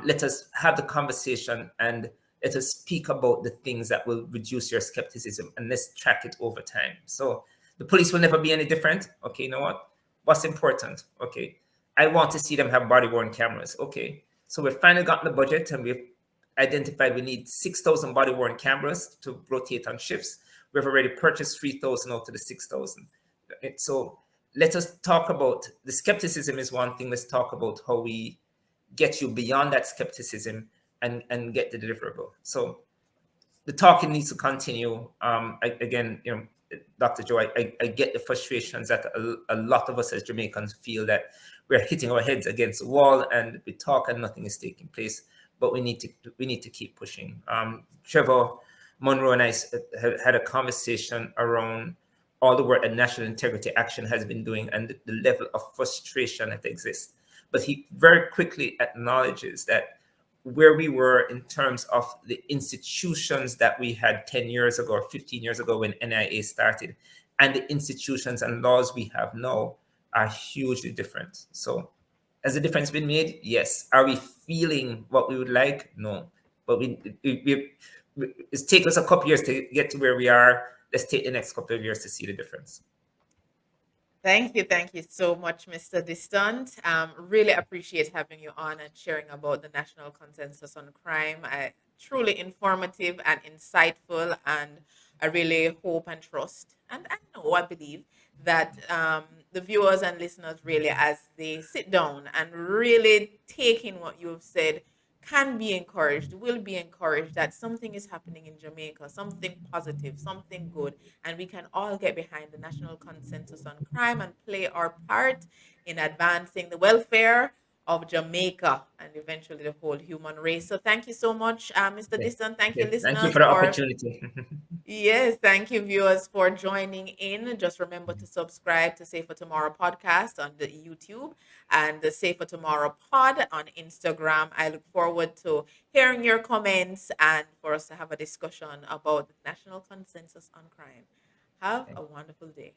let us have the conversation and let us speak about the things that will reduce your skepticism, and let's track it over time. So the police will never be any different. Okay, you know what? What's important? Okay, I want to see them have body-worn cameras. Okay, so we've finally gotten the budget and we've identified we need 6,000 body-worn cameras to rotate on shifts. We've already purchased 3,000 out of the 6,000. So let us talk about the skepticism is one thing. Let's talk about how we get you beyond that skepticism and get the deliverable. So the talking needs to continue. Again, Dr. Joe, I get the frustrations that a lot of us as Jamaicans feel that we're hitting our heads against the wall and we talk and nothing is taking place. But we need to keep pushing. Trevor Monroe and I had a conversation around all the work that National Integrity Action has been doing and the level of frustration that exists. But he very quickly acknowledges that where we were in terms of the institutions that we had 10 years ago or 15 years ago when NIA started and the institutions and laws we have now are hugely different. So has a difference been made? Yes. Are we feeling what we would like? No. But it's taken us a couple years to get to where we are. Let's take the next couple of years to see the difference. Thank you so much, Mr. Distant. Really appreciate having you on and sharing about the national consensus on crime. Truly informative and insightful, and I really hope and trust, and I believe that the viewers and listeners really, as they sit down and really take in what you have said, can be encouraged, will be encouraged that something is happening in Jamaica, something positive, something good, and we can all get behind the national consensus on crime and play our part in advancing the welfare of Jamaica and eventually the whole human race. So thank you so much, Mr. Okay. Distant. Thank you, Okay. Thank you listeners, for the for opportunity. yes, thank you, viewers, for joining in. Just remember to subscribe to Safer Tomorrow podcast on the YouTube and the Safer Tomorrow pod on Instagram. I look forward to hearing your comments and for us to have a discussion about the national consensus on crime. Have a wonderful day.